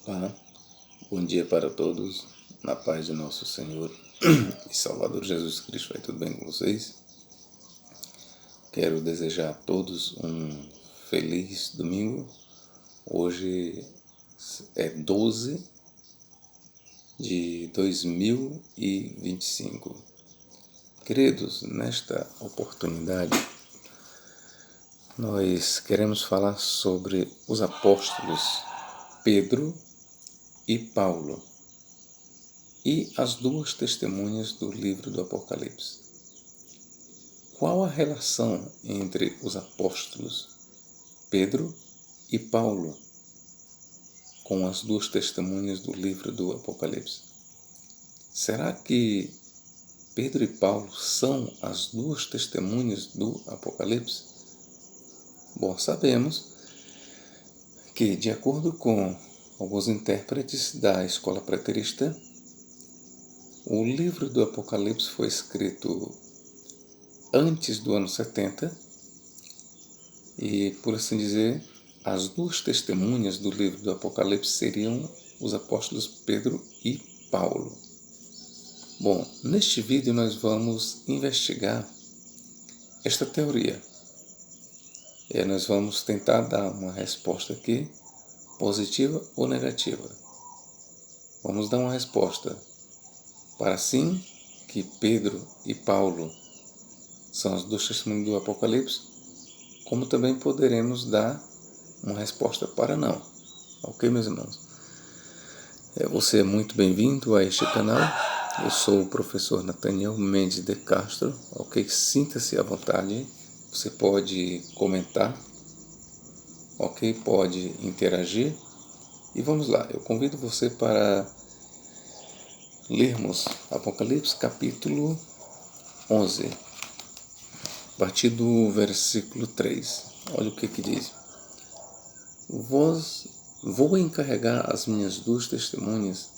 Olá, bom dia para todos, na paz de nosso Senhor e Salvador Jesus Cristo. Vai tudo bem com vocês? Quero desejar a todos um feliz domingo. Hoje é 12 de 2025. Queridos, nesta oportunidade, nós queremos falar sobre os apóstolos Pedro e Paulo e as duas testemunhas do livro do Apocalipse. Qual a relação entre os apóstolos Pedro e Paulo com as duas testemunhas do livro do Apocalipse? Será que Pedro e Paulo são as duas testemunhas do Apocalipse? Bom, sabemos que, de acordo com alguns intérpretes da escola preterista, o livro do Apocalipse foi escrito antes do ano 70 e, por assim dizer, as duas testemunhas do livro do Apocalipse seriam os apóstolos Pedro e Paulo. Bom, neste vídeo nós vamos investigar esta teoria. Nós vamos tentar dar uma resposta aqui, positiva ou negativa. Vamos dar uma resposta para sim, que Pedro e Paulo são as duas testemunhas do Apocalipse, como também poderemos dar uma resposta para não. Ok, meus irmãos? Você é muito bem-vindo a este canal. Eu sou o professor Nathaniel Mendes de Castro. Ok? Sinta-se à vontade. Você pode comentar. Ok? Pode interagir. E vamos lá. Eu convido você para lermos Apocalipse capítulo 11. A partir do versículo 3. Olha o que diz. Vou encarregar as minhas duas testemunhas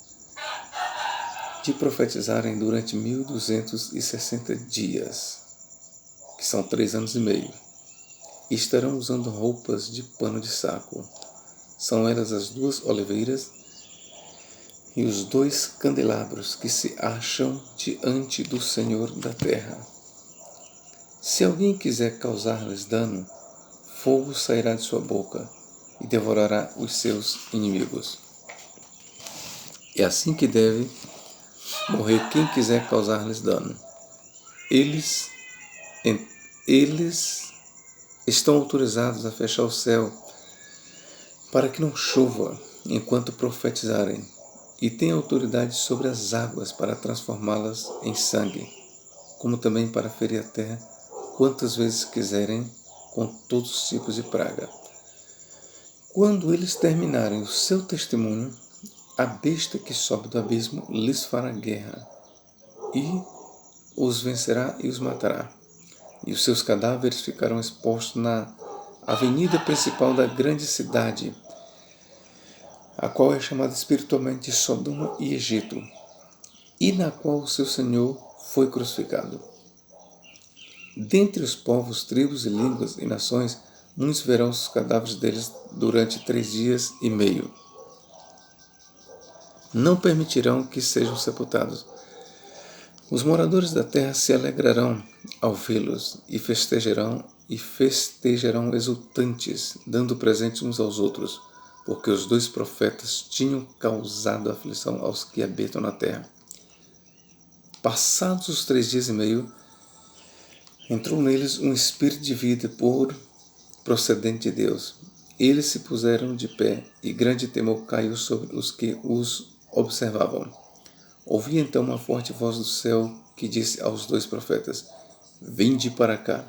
de profetizarem durante 1260 dias, que são 3 anos e meio, e estarão usando roupas de pano de saco. São elas as duas oliveiras e os 2 candelabros que se acham diante do Senhor da terra. Se alguém quiser causar-lhes dano, fogo sairá de sua boca e devorará os seus inimigos. É assim que deve morrer quem quiser causar-lhes dano. Eles estão autorizados a fechar o céu para que não chova enquanto profetizarem, e têm autoridade sobre as águas para transformá-las em sangue, como também para ferir a terra quantas vezes quiserem com todos os tipos de praga. Quando eles terminarem o seu testemunho, a besta que sobe do abismo lhes fará guerra, e os vencerá e os matará. E os seus cadáveres ficarão expostos na avenida principal da grande cidade, a qual é chamada espiritualmente Sodoma e Egito, e na qual o seu Senhor foi crucificado. Dentre os povos, tribos e línguas e nações, muitos verão os cadáveres deles durante 3 dias e meio. Não permitirão que sejam sepultados. Os moradores da terra se alegrarão ao vê-los e festejarão exultantes, dando presentes uns aos outros, porque os 2 profetas tinham causado aflição aos que habitam na terra. Passados os 3 dias e meio, entrou neles um espírito de vida procedente de Deus. Eles se puseram de pé, e grande temor caiu sobre os que os observavam. Ouvi então uma forte voz do céu que disse aos 2 profetas: Vinde para cá.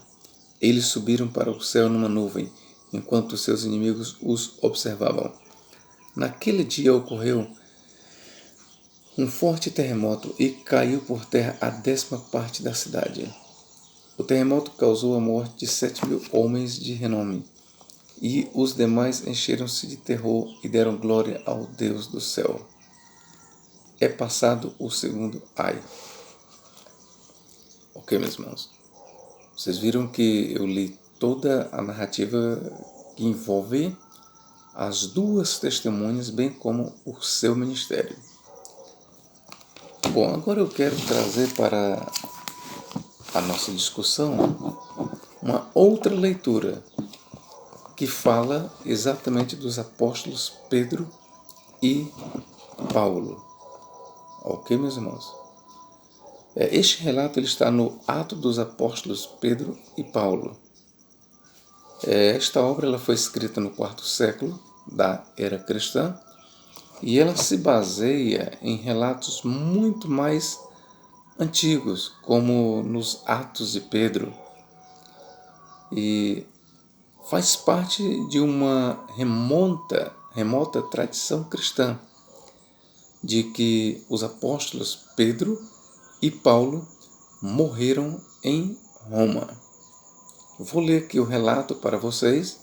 Eles subiram para o céu numa nuvem, enquanto seus inimigos os observavam. Naquele dia ocorreu um forte terremoto e caiu por terra a 10ª parte da cidade. O terremoto causou a morte de 7.000 homens de renome, e os demais encheram-se de terror e deram glória ao Deus do céu. É passado o segundo ai. Ok, meus irmãos? Vocês viram que eu li toda a narrativa que envolve as duas testemunhas, bem como o seu ministério. Bom, agora eu quero trazer para a nossa discussão uma outra leitura que fala exatamente dos apóstolos Pedro e Paulo. Ok, meus irmãos? Este relato ele está no Atos dos Apóstolos Pedro e Paulo. Esta obra ela foi escrita no quarto século da era cristã e ela se baseia em relatos muito mais antigos, como nos Atos de Pedro, e faz parte de uma remota tradição cristã de que os apóstolos Pedro e Paulo morreram em Roma. Vou ler aqui o relato para vocês,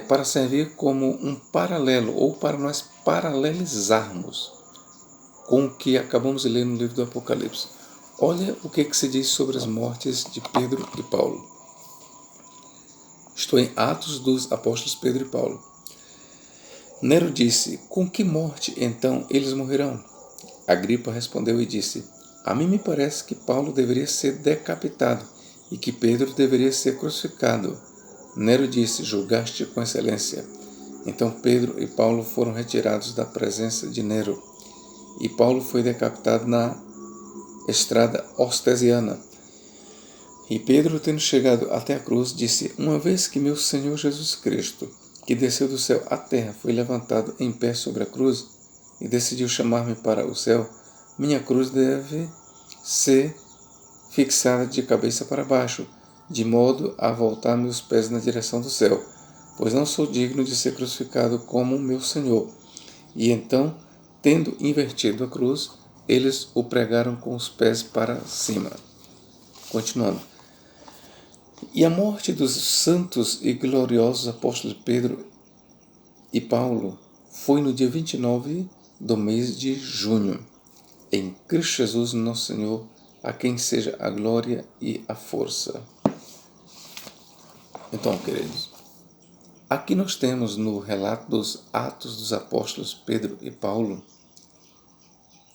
para servir como um paralelo, ou para nós paralelizarmos com o que acabamos de ler no livro do Apocalipse. Olha o que se diz sobre as mortes de Pedro e Paulo. Estou em Atos dos Apóstolos Pedro e Paulo. Nero disse: com que morte então eles morrerão? Agripa respondeu e disse: a mim me parece que Paulo deveria ser decapitado e que Pedro deveria ser crucificado. Nero disse: julgaste com excelência. Então Pedro e Paulo foram retirados da presença de Nero, e Paulo foi decapitado na estrada Ostesiana. E Pedro, tendo chegado até a cruz, disse: uma vez que meu Senhor Jesus Cristo, que desceu do céu à terra, foi levantado em pé sobre a cruz e decidiu chamar-me para o céu, minha cruz deve ser fixada de cabeça para baixo, de modo a voltar meus pés na direção do céu, pois não sou digno de ser crucificado como meu Senhor. E então, tendo invertido a cruz, eles o pregaram com os pés para cima. Continuando. E a morte dos santos e gloriosos apóstolos Pedro e Paulo foi no dia 29 do mês de junho, em Cristo Jesus nosso Senhor, a quem seja a glória e a força. Então, queridos, aqui nós temos no relato dos Atos dos Apóstolos Pedro e Paulo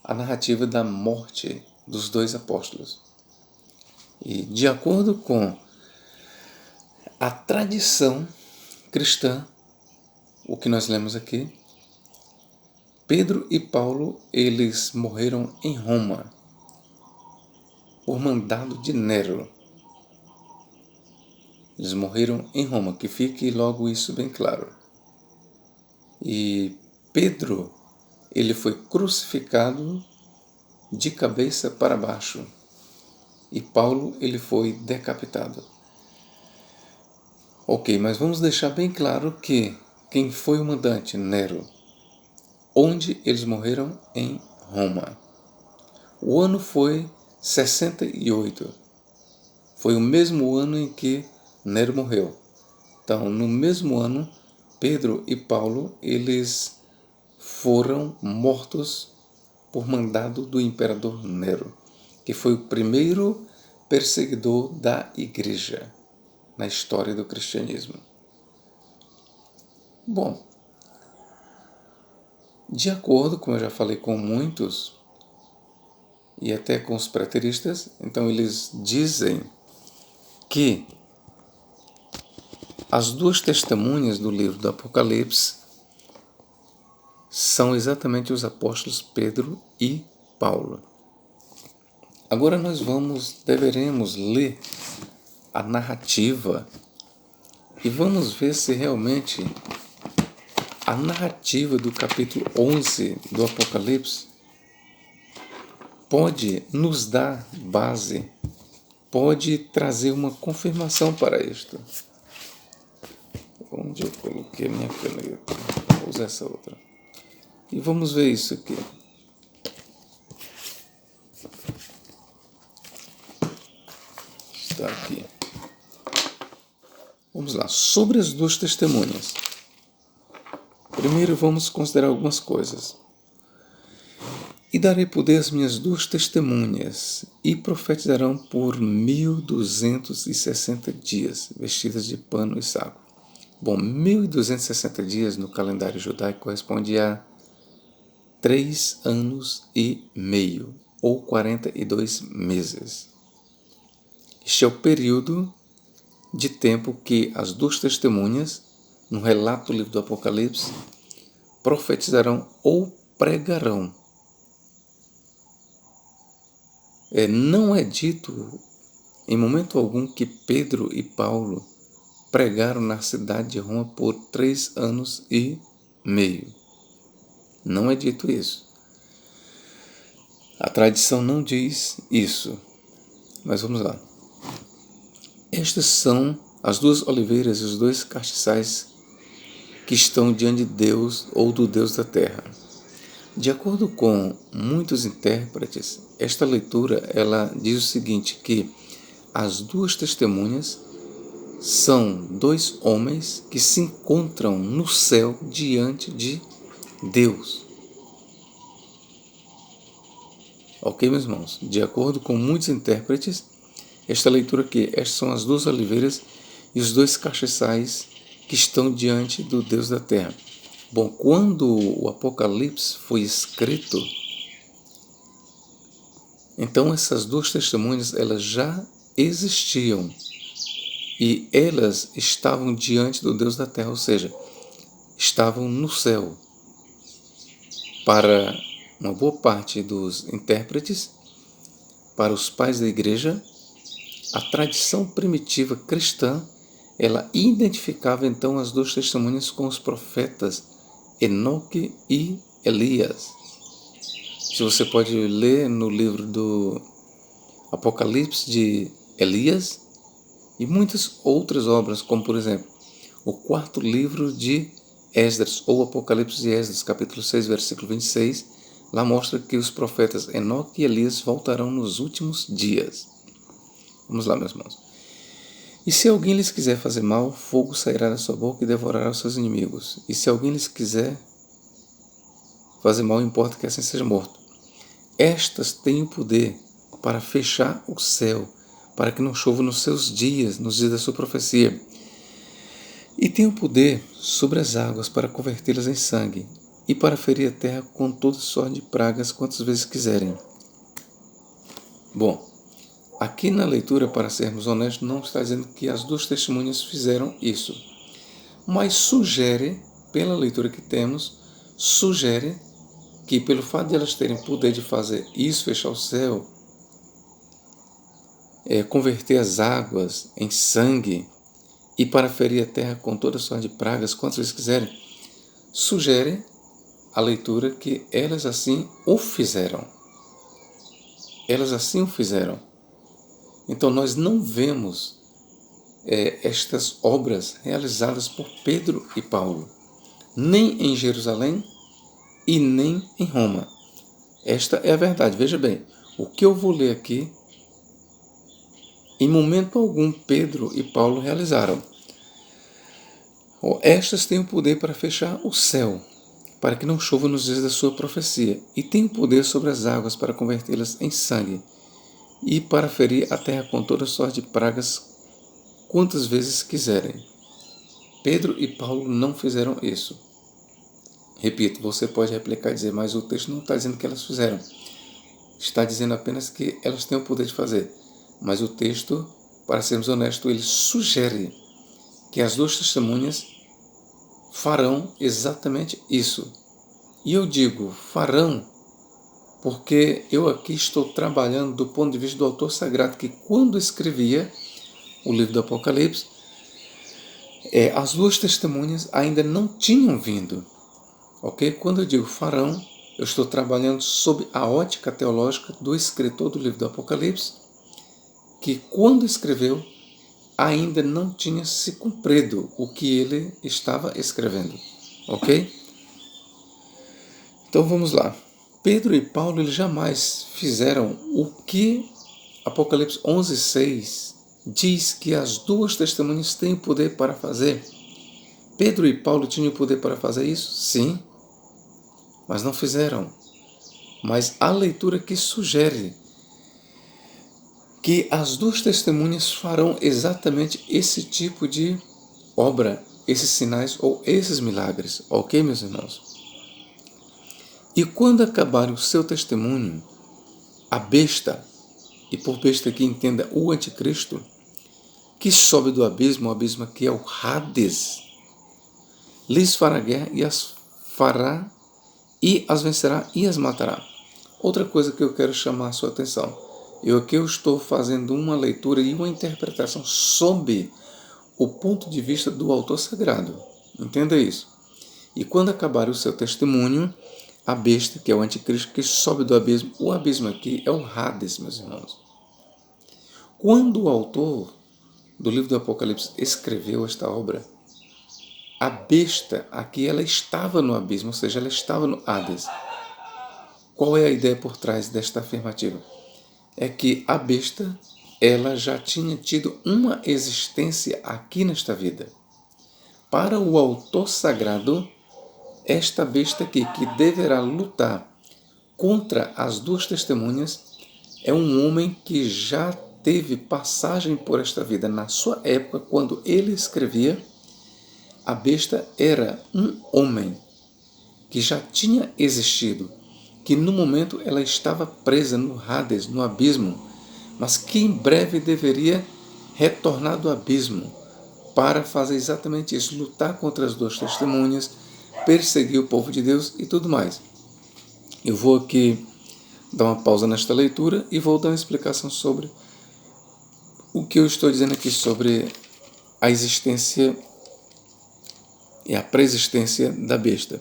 a narrativa da morte dos dois apóstolos. E de acordo com a tradição cristã, o que nós lemos aqui, Pedro e Paulo, eles morreram em Roma, por mandado de Nero. Eles morreram em Roma, que fique logo isso bem claro. E Pedro, ele foi crucificado de cabeça para baixo. E Paulo, ele foi decapitado. Ok, mas vamos deixar bem claro que quem foi o mandante? Nero. Onde eles morreram? Em Roma. O ano foi 68. Foi o mesmo ano em que Nero morreu. Então, no mesmo ano, Pedro e Paulo, eles foram mortos por mandado do imperador Nero, que foi o primeiro perseguidor da igreja na história do cristianismo. Bom, de acordo, como eu já falei com muitos, e até com os preteristas, então eles dizem que as duas testemunhas do livro do Apocalipse são exatamente os apóstolos Pedro e Paulo. Agora nós deveremos ler a narrativa e vamos ver se realmente a narrativa do capítulo 11 do Apocalipse pode nos dar base, pode trazer uma confirmação para isto. Onde eu coloquei a minha caneta? Vou usar essa outra. E vamos ver isso aqui. Está aqui. Vamos lá. Sobre as duas testemunhas. Primeiro vamos considerar algumas coisas. E darei poder às minhas duas testemunhas, e profetizarão por 1260 dias, vestidas de pano e saco. Bom, 1260 dias no calendário judaico corresponde a 3 anos e meio, ou 42 meses. Este é o período de tempo que as duas testemunhas, no relato do livro do Apocalipse, profetizarão ou pregarão. Não é dito em momento algum que Pedro e Paulo pregaram na cidade de Roma por 3 anos e meio. Não é dito isso. A tradição não diz isso. Mas vamos lá. Estas são as duas oliveiras e os dois castiçais que estão diante de Deus ou do Deus da terra. De acordo com muitos intérpretes, esta leitura ela diz o seguinte, que as duas testemunhas são dois homens que se encontram no céu diante de Deus. Ok, meus irmãos? De acordo com muitos intérpretes, esta leitura aqui, estas são as duas oliveiras e os dois castiçais que estão diante do Deus da terra. Bom, quando o Apocalipse foi escrito, então essas duas testemunhas elas já existiam e elas estavam diante do Deus da terra, ou seja, estavam no céu. Para uma boa parte dos intérpretes, para os pais da igreja, a tradição primitiva cristã, ela identificava então as duas testemunhas com os profetas Enoque e Elias. Se você pode ler no livro do Apocalipse de Elias e muitas outras obras, como por exemplo, o quarto livro de Esdras, ou Apocalipse de Esdras, capítulo 6, versículo 26, lá mostra que os profetas Enoque e Elias voltarão nos últimos dias. Vamos lá, meus irmãos. E se alguém lhes quiser fazer mal, fogo sairá da sua boca e devorará os seus inimigos. E se alguém lhes quiser fazer mal, importa que assim seja morto. Estas têm o poder para fechar o céu, para que não chova nos seus dias, nos dias da sua profecia. E têm o poder sobre as águas para convertê-las em sangue, e para ferir a terra com toda sorte de pragas quantas vezes quiserem. Bom, aqui na leitura, para sermos honestos, não está dizendo que as duas testemunhas fizeram isso. Mas sugere, pela leitura que temos, sugere que pelo fato de elas terem poder de fazer isso, fechar o céu, converter as águas em sangue e para ferir a terra com toda sorte de pragas, quantas vezes quiserem, sugere a leitura que elas assim o fizeram. Elas assim o fizeram. Então nós não vemos estas obras realizadas por Pedro e Paulo, nem em Jerusalém e nem em Roma. Esta é a verdade. Veja bem, o que eu vou ler aqui, em momento algum Pedro e Paulo realizaram. Estas têm o poder para fechar o céu, para que não chova nos dias da sua profecia, e têm o poder sobre as águas para convertê-las em sangue, e para ferir a terra com toda sorte de pragas quantas vezes quiserem. Pedro e Paulo não fizeram isso. Repito, você pode replicar e dizer, mas o texto não está dizendo que elas fizeram. Está dizendo apenas que elas têm o poder de fazer. Mas o texto, para sermos honestos, ele sugere que as duas testemunhas farão exatamente isso. E eu digo farão porque eu aqui estou trabalhando do ponto de vista do autor sagrado, que quando escrevia o livro do Apocalipse, as duas testemunhas ainda não tinham vindo. Ok? Quando eu digo farão, eu estou trabalhando sob a ótica teológica do escritor do livro do Apocalipse, que quando escreveu, ainda não tinha se cumprido o que ele estava escrevendo. Ok? Então vamos lá. Pedro e Paulo eles jamais fizeram o que Apocalipse 11:6 diz que as duas testemunhas têm o poder para fazer. Pedro e Paulo tinham o poder para fazer isso? Sim, mas não fizeram. Mas a leitura que sugere que as duas testemunhas farão exatamente esse tipo de obra, esses sinais ou esses milagres, ok, meus irmãos? E quando acabar o seu testemunho, a besta, e por besta aqui entenda o anticristo, que sobe do abismo, o abismo aqui é o Hades, lhes fará guerra e as fará e as vencerá e as matará. Outra coisa que eu quero chamar a sua atenção, eu estou fazendo uma leitura e uma interpretação sob o ponto de vista do autor sagrado. Entenda isso. E quando acabar o seu testemunho, a besta, que é o anticristo, que sobe do abismo, o abismo aqui é o Hades, meus irmãos. Quando o autor do livro do Apocalipse escreveu esta obra, a besta aqui ela estava no abismo, ou seja, ela estava no Hades. Qual é a ideia por trás desta afirmativa? É que a besta ela já tinha tido uma existência aqui nesta vida. Para o autor sagrado, esta besta aqui, que deverá lutar contra as duas testemunhas, é um homem que já teve passagem por esta vida. Na sua época, quando ele escrevia, a besta era um homem que já tinha existido, que no momento ela estava presa no Hades, no abismo, mas que em breve deveria retornar do abismo para fazer exatamente isso, lutar contra as duas testemunhas, perseguir o povo de Deus e tudo mais. Eu vou aqui dar uma pausa nesta leitura e vou dar uma explicação sobre o que eu estou dizendo aqui sobre a existência e a preexistência da besta.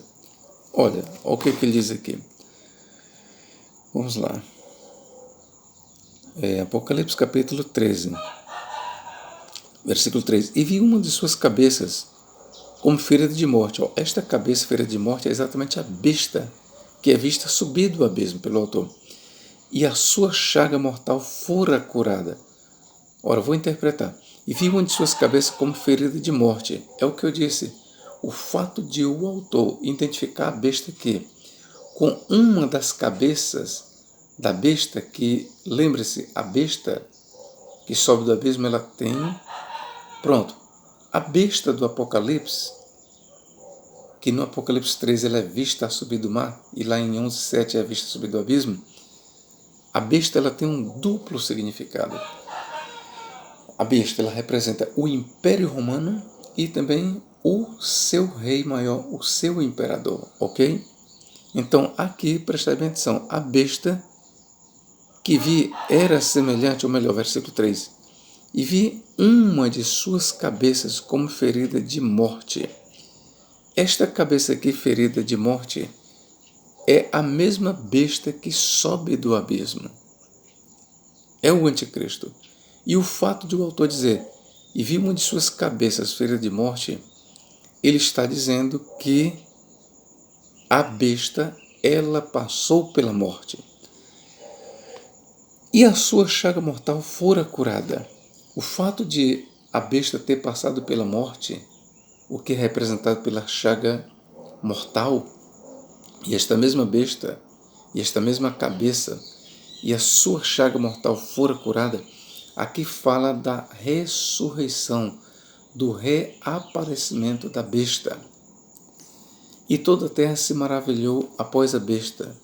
Olha o que ele diz aqui. Vamos lá. Apocalipse capítulo 13, versículo 3. E vi uma de suas cabeças como ferida de morte. Esta cabeça ferida de morte é exatamente a besta que é vista subir do abismo pelo autor. E a sua chaga mortal fora curada. Ora, vou interpretar. E vi uma de suas cabeças como ferida de morte. É o que eu disse. O fato de o autor identificar a besta aqui com uma das cabeças da besta, que, lembre-se, a besta que sobe do abismo, ela tem... Pronto. A besta do Apocalipse, que no Apocalipse 13 ela é vista a subir do mar, e lá em 11:7 é vista a subir do abismo, a besta ela tem um duplo significado. A besta ela representa o Império Romano e também o seu rei maior, o seu imperador, ok? Então aqui, presta bem atenção, a besta que vi era semelhante, ou melhor, versículo 3, e vi uma de suas cabeças como ferida de morte. Esta cabeça aqui, ferida de morte, é a mesma besta que sobe do abismo. É o anticristo. E o fato de o autor dizer, e vi uma de suas cabeças ferida de morte, ele está dizendo que a besta, ela passou pela morte. E a sua chaga mortal fora curada. O fato de a besta ter passado pela morte, o que é representado pela chaga mortal, e esta mesma besta, e esta mesma cabeça, e a sua chaga mortal fora curada, aqui fala da ressurreição, do reaparecimento da besta. E toda a terra se maravilhou após a besta.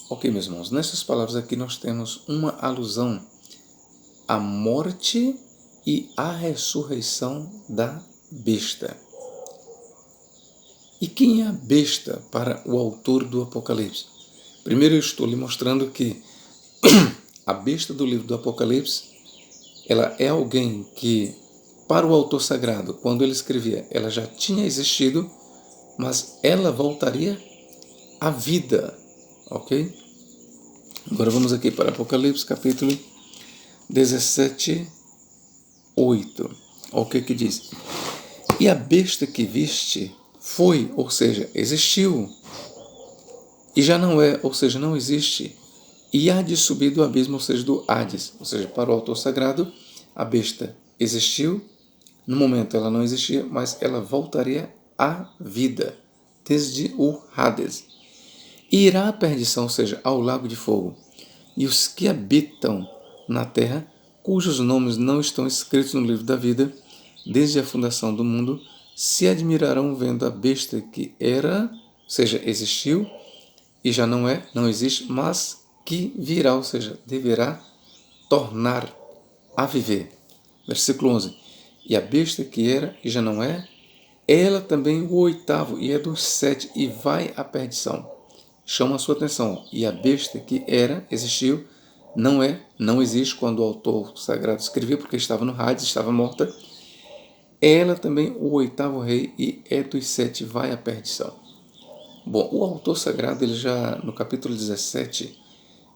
Ok, meus irmãos, nessas palavras aqui nós temos uma alusão à morte e à ressurreição da besta. E quem é a besta para o autor do Apocalipse? Primeiro eu estou lhe mostrando que a besta do livro do Apocalipse, ela é alguém que, para o autor sagrado, quando ele escrevia, ela já tinha existido, mas ela voltaria à vida, ok? Agora vamos aqui para Apocalipse, capítulo 17, 8. Olha o que diz. E a besta que viste foi, ou seja, existiu, e já não é, ou seja, não existe, e há de subir do abismo, ou seja, do Hades, ou seja, para o autor sagrado, a besta existiu, no momento ela não existia, mas ela voltaria à vida, desde o Hades. E irá à perdição, ou seja, ao lago de fogo, e os que habitam na terra, cujos nomes não estão escritos no livro da vida, desde a fundação do mundo, se admirarão vendo a besta que era, ou seja, existiu, e já não é, não existe, mas que virá, ou seja, deverá tornar a viver. Versículo 11. E a besta que era e já não é, ela também o oitavo, e é dos 7, e vai à perdição. Chama a sua atenção. E a besta que era, existiu, não é, não existe quando o autor sagrado escreveu, porque estava no Hades, estava morta. Ela também o oitavo rei, e é dos 7, vai à perdição. Bom, o autor sagrado, ele já no capítulo 17,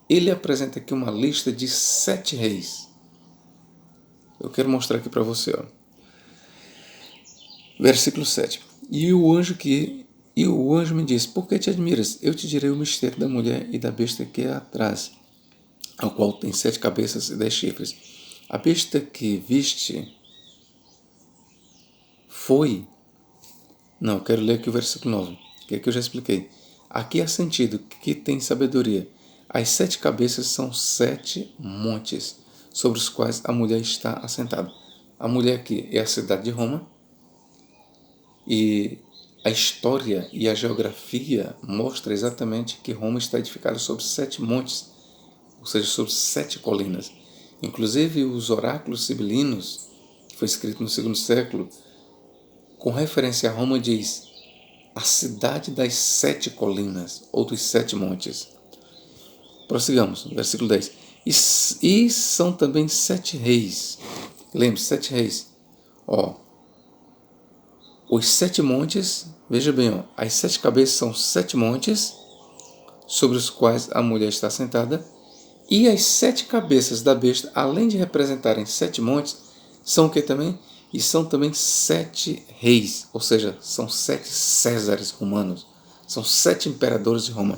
ele apresenta aqui uma lista de 7 reis. Eu quero mostrar aqui para você. Ó. Versículo 7. E o anjo me disse, por que te admiras? Eu te direi o mistério da mulher e da besta que é atrás, ao qual tem 7 cabeças e 10 chifres. A besta que viste foi... Não, eu quero ler aqui o versículo 9, que é que eu já expliquei. Aqui há sentido, que tem sabedoria. As 7 cabeças são 7 montes, sobre os quais a mulher está assentada. A mulher aqui é a cidade de Roma, e a história e a geografia mostra exatamente que Roma está edificada sobre 7 montes, ou seja, sobre 7 colinas. Inclusive os oráculos sibilinos, que foi escrito no 2º século, com referência a Roma, diz a cidade das 7 colinas, ou dos 7 montes. Prossigamos, versículo 10. E são também 7 reis. Lembre-se, 7 reis. Os 7 montes, veja bem, as 7 cabeças são 7 montes, sobre os quais a mulher está sentada, e as 7 cabeças da besta, além de representarem 7 montes, são o que também? E são também 7 reis, ou seja, são 7 Césares romanos, são 7 imperadores de Roma.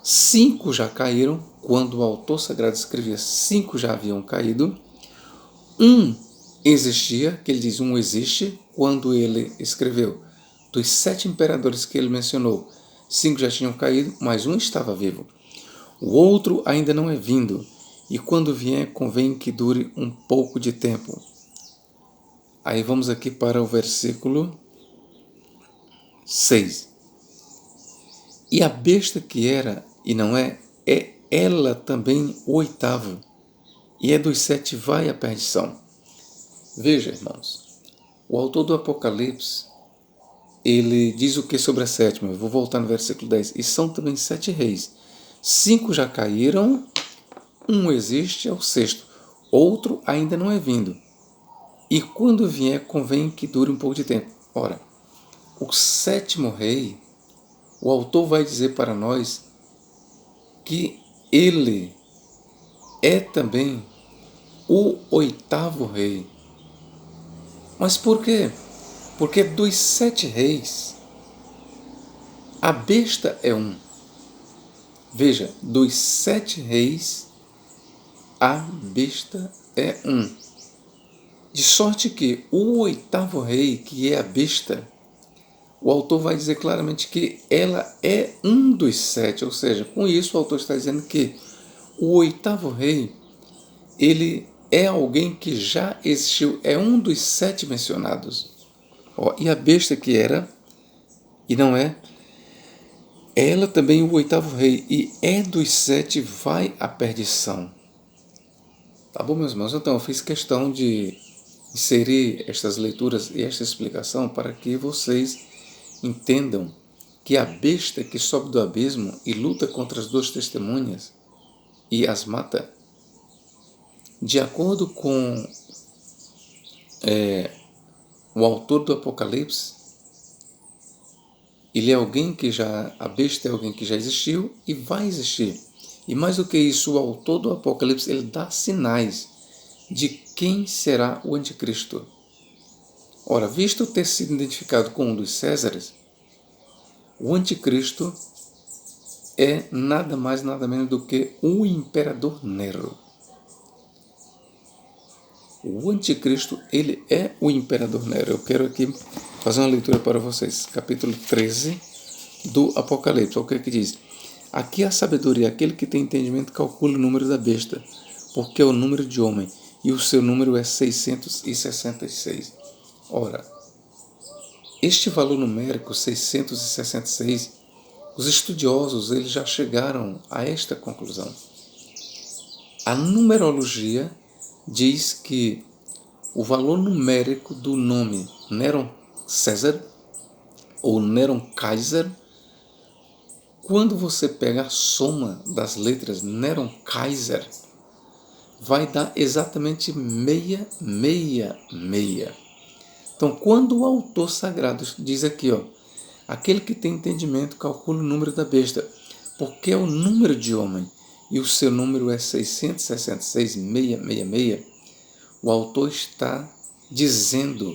5 já caíram, quando o autor sagrado escrevia, 5 já haviam caído. Existia, que ele diz, existe, quando ele escreveu. Dos 7 imperadores que ele mencionou, 5 já tinham caído, mas um estava vivo. O outro ainda não é vindo, e quando vier, convém que dure um pouco de tempo. Aí vamos aqui para o versículo 6. E a besta que era e não é ela também o oitavo, e é dos 7, vai à perdição. Veja, irmãos, o autor do Apocalipse, ele diz o que sobre a 7ª? Eu vou voltar no versículo 10. E são também 7 reis. 5 já caíram, um existe, é o 6º. Outro ainda não é vindo. E quando vier, convém que dure um pouco de tempo. Ora, o 7º rei, o autor vai dizer para nós que ele é também o 8º rei. Mas por quê? Porque dos 7 reis, a besta é um. Veja, dos 7 reis, a besta é um. De sorte que o 8º rei, que é a besta, o autor vai dizer claramente que ela é um dos 7, ou seja, com isso o autor está dizendo que o 8º rei, ele é alguém que já existiu, é um dos 7 mencionados. E a besta que era, e não é, ela também o 8º rei, e é dos 7, vai à perdição. Tá bom, meus irmãos? Então, eu fiz questão de inserir estas leituras e esta explicação para que vocês entendam que a besta que sobe do abismo e luta contra as 2 testemunhas e as mata, de acordo com o autor do Apocalipse, ele é alguém que a besta é alguém que já existiu e vai existir. E mais do que isso, o autor do Apocalipse, ele dá sinais de quem será o anticristo. Ora, visto ter sido identificado com um dos Césares, o anticristo é nada mais, nada menos do que o imperador Nero. O anticristo, ele é o imperador Nero. Eu quero aqui fazer uma leitura para vocês. Capítulo 13 do Apocalipse. O que é que diz? Aqui a sabedoria, aquele que tem entendimento calcula o número da besta, porque é o número de homem, e o seu número é 666. Ora, este valor numérico 666, os estudiosos eles já chegaram a esta conclusão. A numerologia diz que o valor numérico do nome Neron César ou Neron Kaiser, quando você pega a soma das letras Neron Kaiser, vai dar exatamente 666. Então, quando o autor sagrado diz aqui, aquele que tem entendimento calcula o número da besta, porque é o número de homem, e o seu número é 666, o autor está dizendo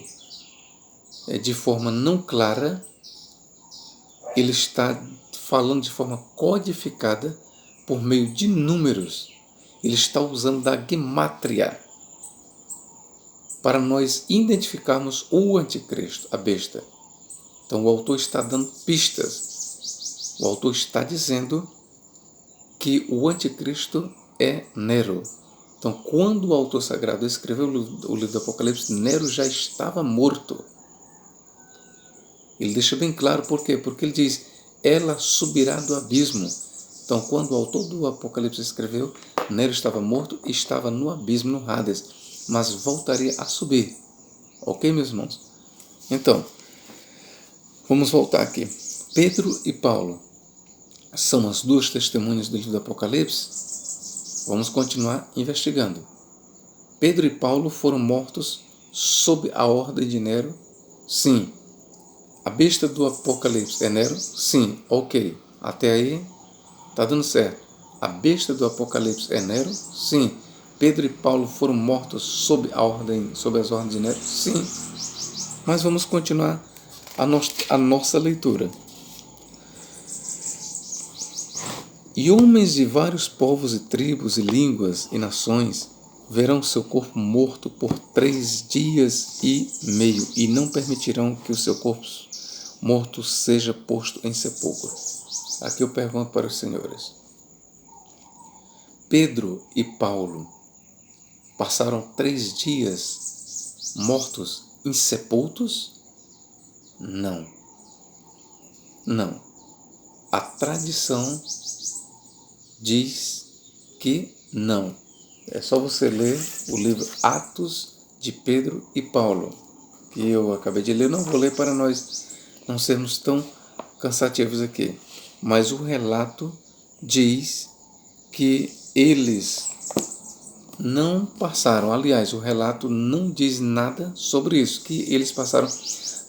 de forma não clara, ele está falando de forma codificada por meio de números. Ele está usando da gemátria para nós identificarmos o anticristo, a besta. Então o autor está dando pistas. O autor está dizendo que o anticristo é Nero. Então, quando o autor sagrado escreveu o livro do Apocalipse, Nero já estava morto. Ele deixa bem claro por quê? Porque ele diz, ela subirá do abismo. Então, quando o autor do Apocalipse escreveu, Nero estava morto e estava no abismo, no Hades, mas voltaria a subir. Ok, meus irmãos? Então, vamos voltar aqui. Pedro e Paulo são as duas testemunhas do livro do Apocalipse. Vamos continuar investigando. Pedro e Paulo foram mortos sob a ordem de Nero? Sim. A besta do Apocalipse é Nero? Sim. Ok. Até aí está dando certo. A besta do Apocalipse é Nero? Sim. Pedro e Paulo foram mortos sob as ordens de Nero? Sim. Mas vamos continuar a nossa leitura. E homens de vários povos e tribos e línguas e nações verão seu corpo morto por 3 dias e meio e não permitirão que o seu corpo morto seja posto em sepulcro. Aqui eu pergunto para os senhores. Pedro e Paulo passaram 3 dias mortos insepultos? Não. Não. A tradição diz que não. É só você ler o livro Atos de Pedro e Paulo, que eu acabei de ler. Não vou ler para nós não sermos tão cansativos aqui. Mas o relato diz que eles não passaram. Aliás, o relato não diz nada sobre isso, que eles passaram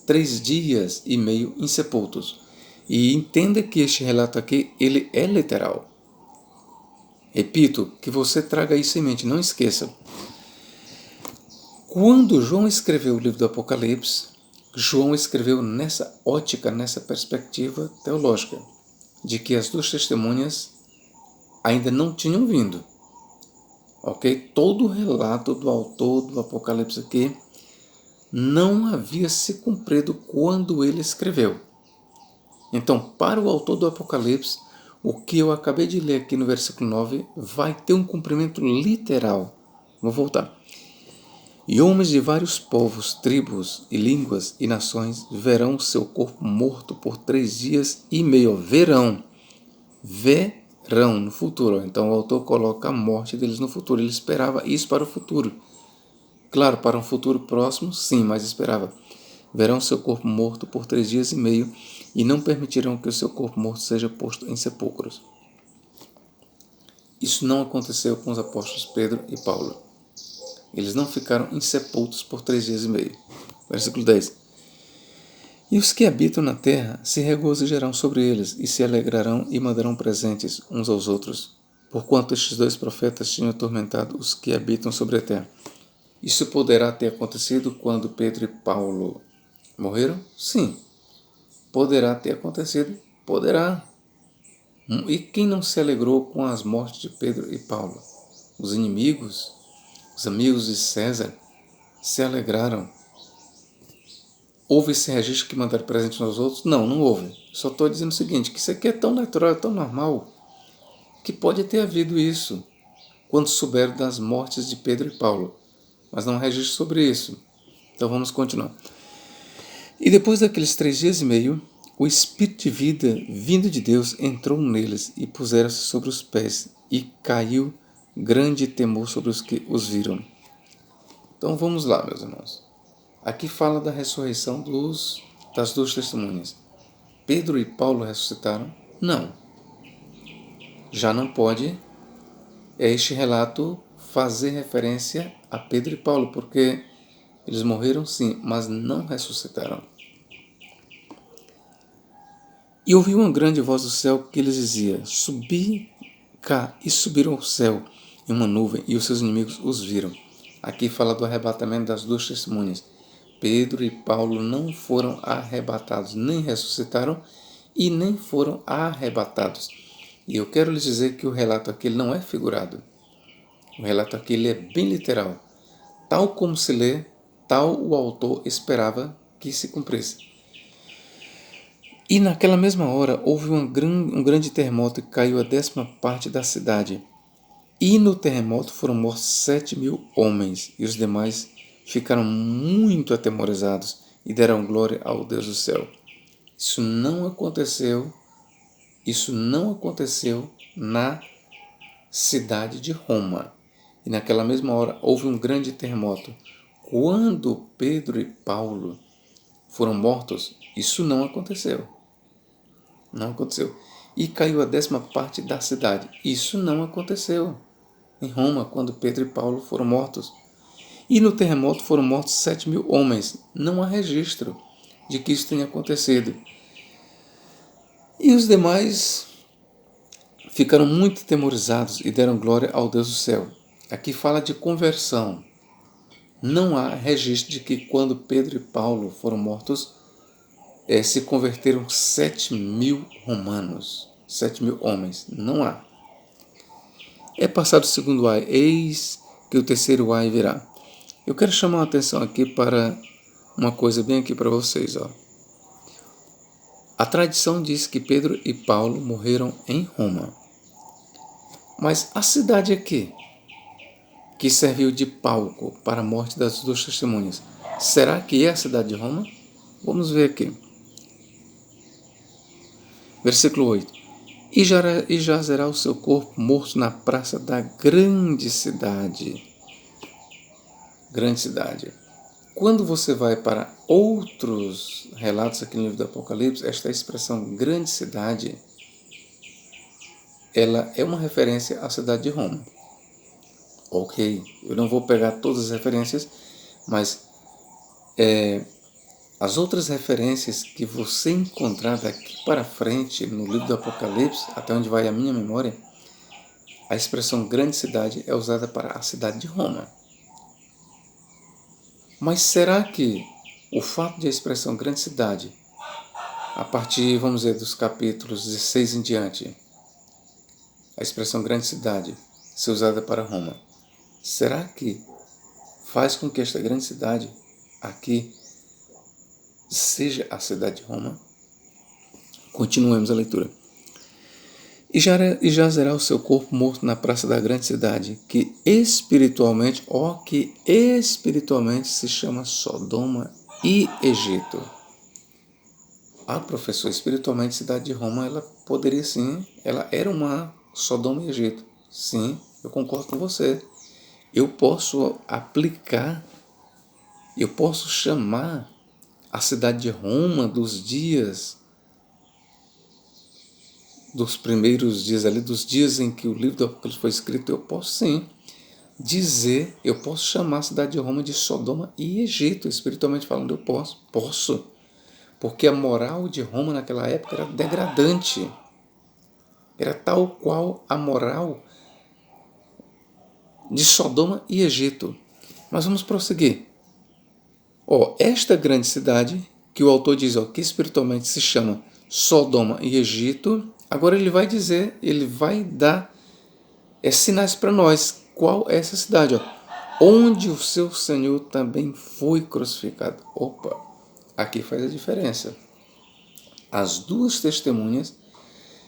3 dias e meio insepultos. E entenda que este relato aqui, ele é literal. Repito, que você traga isso em mente, não esqueça. Quando João escreveu o livro do Apocalipse, João escreveu nessa ótica, nessa perspectiva teológica, de que as duas testemunhas ainda não tinham vindo. Ok? Todo o relato do autor do Apocalipse aqui não havia se cumprido quando ele escreveu. Então, para o autor do Apocalipse, o que eu acabei de ler aqui no versículo 9 vai ter um cumprimento literal. Vou voltar. E homens de vários povos, tribos e línguas e nações verão seu corpo morto por 3 dias e meio. Verão no futuro. Então o autor coloca a morte deles no futuro. Ele esperava isso para o futuro. Claro, para um futuro próximo, sim, mas esperava. Verão seu corpo morto por 3 dias e meio e não permitirão que o seu corpo morto seja posto em sepulcros. Isso não aconteceu com os apóstolos Pedro e Paulo. Eles não ficaram insepultos por 3 dias e meio. Versículo 10. E os que habitam na terra se regozijarão sobre eles e se alegrarão e mandarão presentes uns aos outros, porquanto estes 2 profetas tinham atormentado os que habitam sobre a terra. Isso poderá ter acontecido quando Pedro e Paulo morreram? Sim. Poderá ter acontecido? Poderá. E quem não se alegrou com as mortes de Pedro e Paulo? Os inimigos, os amigos de César, se alegraram. Houve esse registro que mandaram presente uns aos outros? Não, não houve. Só estou dizendo o seguinte, que isso aqui é tão natural, é tão normal, que pode ter havido isso quando souberam das mortes de Pedro e Paulo. Mas não há registro sobre isso. Então vamos continuar. E depois daqueles 3 dias e meio, o Espírito de vida vindo de Deus entrou neles e puseram-se sobre os pés, e caiu grande temor sobre os que os viram. Então vamos lá, meus irmãos. Aqui fala da ressurreição das duas testemunhas. Pedro e Paulo ressuscitaram? Não. Já não pode este relato fazer referência a Pedro e Paulo, porque eles morreram sim, mas não ressuscitaram. E ouvi uma grande voz do céu que lhes dizia: Subi cá, e subiram ao céu em uma nuvem, e os seus inimigos os viram. Aqui fala do arrebatamento das duas testemunhas. Pedro e Paulo não foram arrebatados, nem ressuscitaram e nem foram arrebatados. E eu quero lhes dizer que o relato aqui não é figurado. O relato aqui ele é bem literal. Tal como se lê, tal o autor esperava que se cumprisse. E naquela mesma hora houve um grande terremoto e caiu a 10ª parte da cidade. E no terremoto foram mortos 7.000 homens, e os demais ficaram muito atemorizados e deram glória ao Deus do céu. Isso não aconteceu na cidade de Roma. E naquela mesma hora houve um grande terremoto. Quando Pedro e Paulo foram mortos, isso não aconteceu. Não aconteceu. E caiu a 10ª parte da cidade. Isso não aconteceu em Roma, quando Pedro e Paulo foram mortos. E no terremoto foram mortos 7.000 homens. Não há registro de que isso tenha acontecido. E os demais ficaram muito temorizados e deram glória ao Deus do céu. Aqui fala de conversão. Não há registro de que quando Pedro e Paulo foram mortos, se converteram 7.000 romanos, 7.000 homens. Não há. É passado o segundo ai, eis que o terceiro ai virá. Eu quero chamar a atenção aqui para uma coisa bem aqui para vocês. A tradição diz que Pedro e Paulo morreram em Roma. Mas a cidade aqui, que serviu de palco para a morte das duas testemunhas, será que é a cidade de Roma? Vamos ver aqui. Versículo 8. E jazerá o seu corpo morto na praça da grande cidade. Grande cidade. Quando você vai para outros relatos aqui no livro do Apocalipse, esta expressão grande cidade, ela é uma referência à cidade de Roma. Ok, eu não vou pegar todas as referências, mas as outras referências que você encontrar daqui para frente no livro do Apocalipse, até onde vai a minha memória, a expressão grande cidade é usada para a cidade de Roma. Mas será que o fato de a expressão grande cidade, a partir, vamos dizer, dos capítulos 16 em diante, a expressão grande cidade ser usada para Roma, será que faz com que esta grande cidade aqui seja a cidade de Roma? Continuemos a leitura. E jazerá o seu corpo morto na praça da grande cidade, que espiritualmente se chama Sodoma e Egito. Professor, espiritualmente a cidade de Roma, ela poderia sim, ela era uma Sodoma e Egito. Sim, eu concordo com você. Eu posso aplicar, eu posso chamar a cidade de Roma dos primeiros dias ali, dos dias em que o livro do Apocalipse foi escrito, eu posso sim dizer, eu posso chamar a cidade de Roma de Sodoma e Egito, espiritualmente falando, eu posso, porque a moral de Roma naquela época era degradante, era tal qual a moral de Sodoma e Egito. Mas vamos prosseguir. Esta grande cidade, que o autor diz que espiritualmente se chama Sodoma e Egito, agora ele vai dizer, ele vai dar sinais para nós. Qual é essa cidade? Onde o seu Senhor também foi crucificado. Aqui faz a diferença. As duas testemunhas,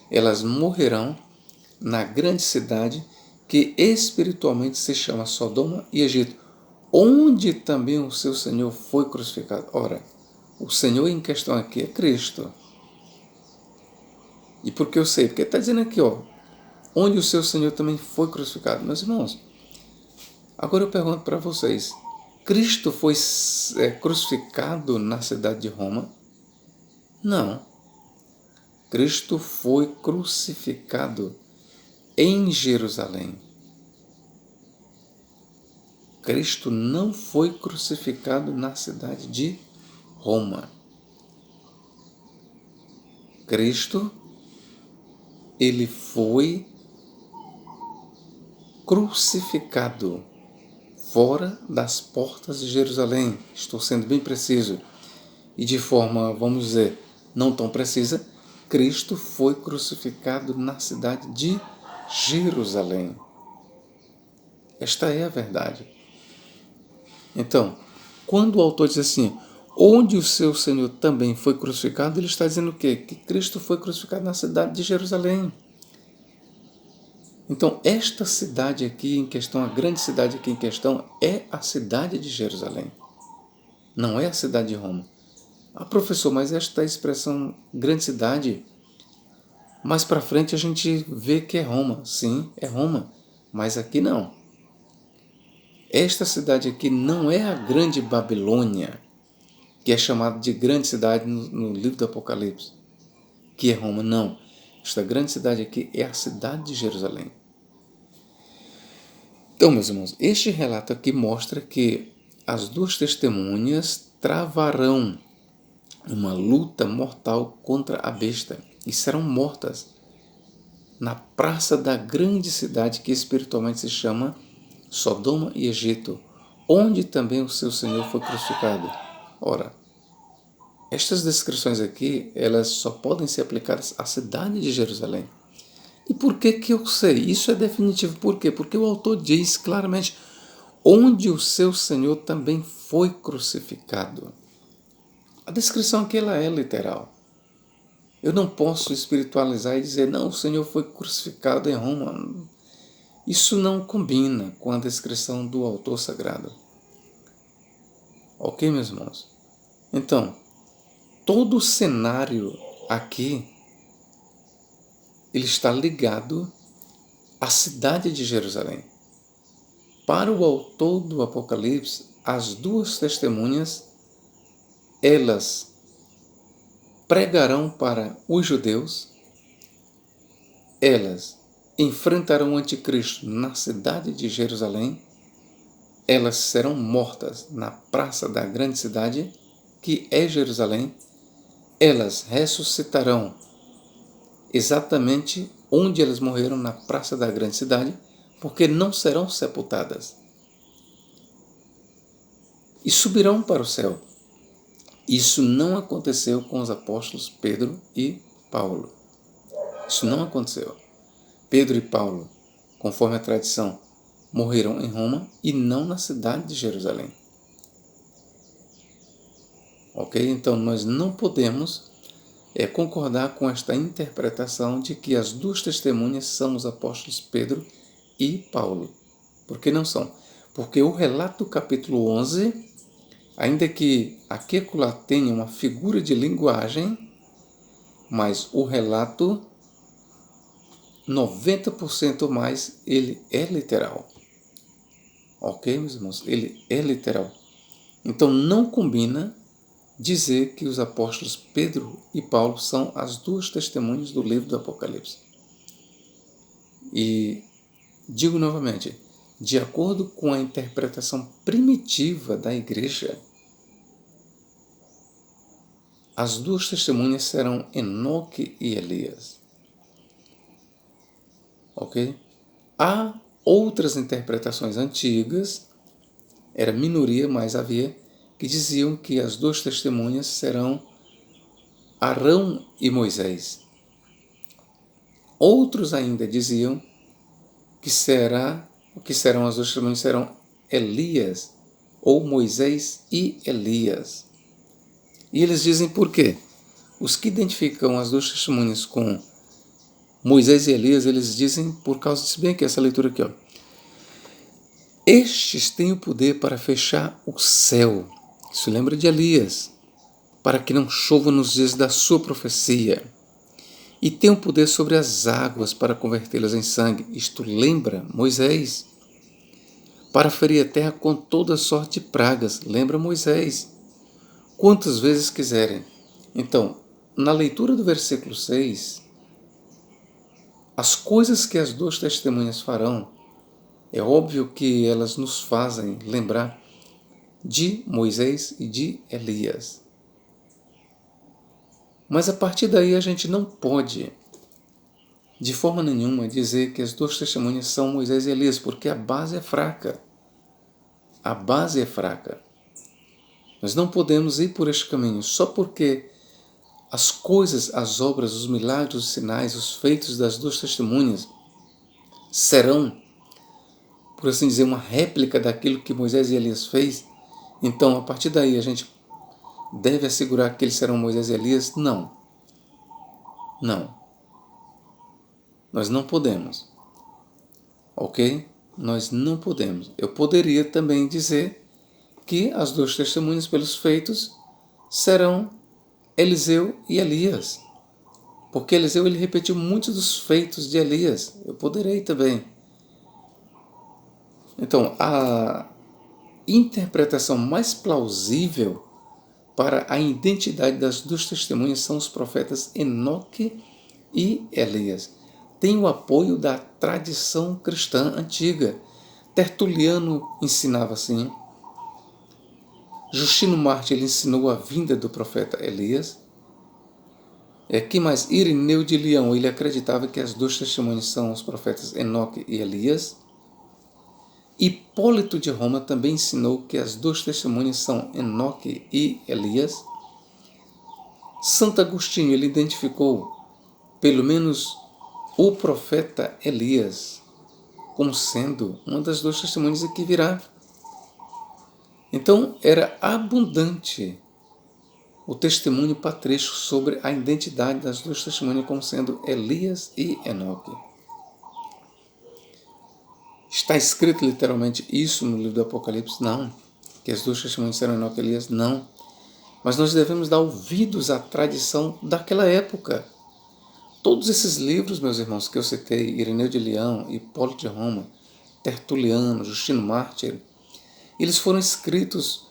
elas morrerão na grande cidade que espiritualmente se chama Sodoma e Egito, onde também o seu Senhor foi crucificado. Ora, o Senhor em questão aqui é Cristo. E por que eu sei? Porque está dizendo aqui, onde o seu Senhor também foi crucificado. Meus irmãos, agora eu pergunto para vocês, Cristo foi crucificado na cidade de Roma? Não. Cristo foi crucificado em Jerusalém. Cristo não foi crucificado na cidade de Roma. Cristo, ele foi crucificado fora das portas de Jerusalém. Estou sendo bem preciso. E de forma, vamos dizer, não tão precisa, Cristo foi crucificado na cidade de Jerusalém. Esta é a verdade. Então, quando o autor diz assim, onde o seu Senhor também foi crucificado, ele está dizendo o quê? Que Cristo foi crucificado na cidade de Jerusalém. Então, esta cidade aqui em questão, a grande cidade aqui em questão, é a cidade de Jerusalém. Não é a cidade de Roma. Ah, professor, mas esta expressão grande cidade, mais para frente a gente vê que é Roma. Sim, é Roma, mas aqui não. Esta cidade aqui não é a grande Babilônia, que é chamada de grande cidade no livro do Apocalipse, que é Roma. Não. Esta grande cidade aqui é a cidade de Jerusalém. Então, meus irmãos, este relato aqui mostra que as duas testemunhas travarão uma luta mortal contra a besta e serão mortas na praça da grande cidade que espiritualmente se chama Sodoma e Egito, onde também o seu Senhor foi crucificado. Ora, estas descrições aqui, elas só podem ser aplicadas à cidade de Jerusalém. E por que que eu sei? Isso é definitivo. Por quê? Porque o autor diz claramente onde o seu Senhor também foi crucificado. A descrição aqui ela é literal. Eu não posso espiritualizar e dizer, não, o Senhor foi crucificado em Roma. Isso não combina com a descrição do autor sagrado. Ok, meus irmãos? Então, todo o cenário aqui, ele está ligado à cidade de Jerusalém. Para o autor do Apocalipse, as duas testemunhas, elas pregarão para os judeus, elas enfrentarão o anticristo na cidade de Jerusalém, elas serão mortas na praça da grande cidade, que é Jerusalém, elas ressuscitarão exatamente onde elas morreram, na praça da grande cidade, porque não serão sepultadas. E subirão para o céu. Isso não aconteceu com os apóstolos Pedro e Paulo. Isso não aconteceu. Pedro e Paulo, conforme a tradição, morreram em Roma e não na cidade de Jerusalém. Ok? Então nós não podemos concordar com esta interpretação de que as duas testemunhas são os apóstolos Pedro e Paulo. Por que não são? Porque o relato do capítulo 11, ainda que aqui e acolá tenha uma figura de linguagem, mas o relato, 90% ou mais, ele é literal. Ok, meus irmãos? Ele é literal. Então não combina dizer que os apóstolos Pedro e Paulo são as duas testemunhas do livro do Apocalipse. E digo novamente, de acordo com a interpretação primitiva da igreja, as duas testemunhas serão Enoque e Elias. Ok? Há outras interpretações antigas, era minoria, mas havia, que diziam que as duas testemunhas serão Arão e Moisés. Outros ainda diziam que serão as duas testemunhas serão Elias, ou Moisés e Elias. E eles dizem por quê? Os que identificam as duas testemunhas com Moisés e Elias, eles dizem por causa disso bem aqui, essa leitura aqui, ó. Estes têm o poder para fechar o céu. Isso lembra de Elias, para que não chova nos dias da sua profecia. E tem o poder sobre as águas para convertê-las em sangue. Isto lembra Moisés. Para ferir a terra com toda sorte de pragas. Lembra Moisés. Quantas vezes quiserem. Então, na leitura do versículo 6, as coisas que as duas testemunhas farão, é óbvio que elas nos fazem lembrar de Moisés e de Elias. Mas a partir daí a gente não pode, de forma nenhuma, dizer que as duas testemunhas são Moisés e Elias, porque a base é fraca. A base é fraca. Nós não podemos ir por este caminho só porque as coisas, as obras, os milagres, os sinais, os feitos das duas testemunhas serão, por assim dizer, uma réplica daquilo que Moisés e Elias fez. Então, a partir daí, a gente deve assegurar que eles serão Moisés e Elias? Não. Não. Nós não podemos. Ok? Nós não podemos. Eu poderia também dizer que as duas testemunhas pelos feitos serão Eliseu e Elias. Porque Eliseu ele repetiu muitos dos feitos de Elias. Eu poderei também. Então, a interpretação mais plausível para a identidade das duas testemunhas são os profetas Enoque e Elias. Tem o apoio da tradição cristã antiga. Tertuliano ensinava assim. Justino Mártir ele ensinou a vinda do profeta Elias. Que mais? Irineu de Leão ele acreditava que as duas testemunhas são os profetas Enoque e Elias. Hipólito de Roma também ensinou que as duas testemunhas são Enoque e Elias. Santo Agostinho ele identificou pelo menos o profeta Elias como sendo uma das duas testemunhas que virá. Então era abundante o testemunho patrístico sobre a identidade das duas testemunhas como sendo Elias e Enoque. Está escrito literalmente isso no livro do Apocalipse? Não. Que as duas testemunhas serão Enoque e Elias? Não. Mas nós devemos dar ouvidos à tradição daquela época. Todos esses livros, meus irmãos, que eu citei, Irineu de Leão, Hipólito de Roma, Tertuliano, Justino Mártir, eles foram escritos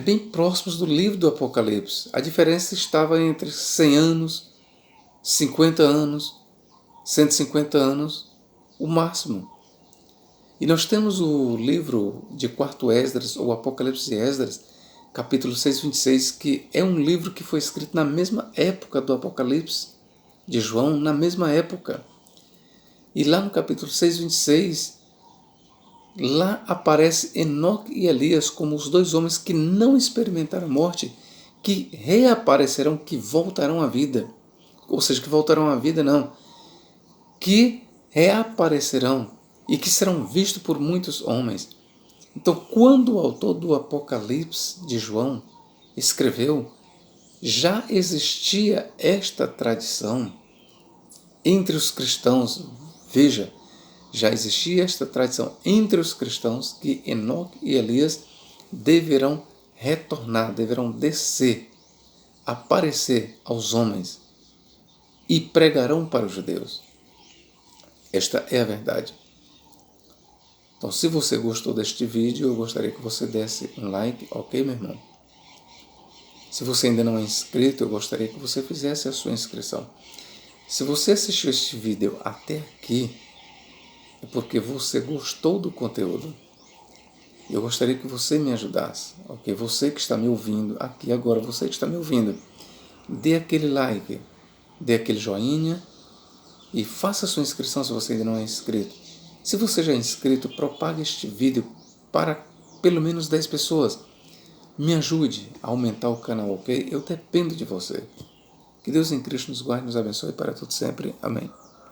bem próximos do livro do Apocalipse. A diferença estava entre 100 anos, 50 anos, 150 anos, o máximo. E nós temos o livro de 4º Esdras, ou Apocalipse de Esdras, capítulo 6, 26, que é um livro que foi escrito na mesma época do Apocalipse de João, na mesma época. E lá no capítulo 6, 26, lá aparece Enoque e Elias como os dois homens que não experimentaram a morte, que reaparecerão, que voltarão à vida. Ou seja, que voltarão à vida não, que reaparecerão e que serão vistos por muitos homens. Então, quando o autor do Apocalipse de João escreveu, já existia esta tradição entre os cristãos. Veja, já existia esta tradição entre os cristãos que Enoque e Elias deverão retornar, deverão descer, aparecer aos homens e pregarão para os judeus. Esta é a verdade. Então, se você gostou deste vídeo, eu gostaria que você desse um like, ok, meu irmão? Se você ainda não é inscrito, eu gostaria que você fizesse a sua inscrição. Se você assistiu este vídeo até aqui, é porque você gostou do conteúdo. Eu gostaria que você me ajudasse, ok? Você que está me ouvindo aqui agora, você que está me ouvindo, dê aquele like, dê aquele joinha e faça a sua inscrição se você ainda não é inscrito. Se você já é inscrito, propague este vídeo para pelo menos 10 pessoas. Me ajude a aumentar o canal, ok? Eu dependo de você. Que Deus em Cristo nos guarde e nos abençoe para tudo sempre. Amém.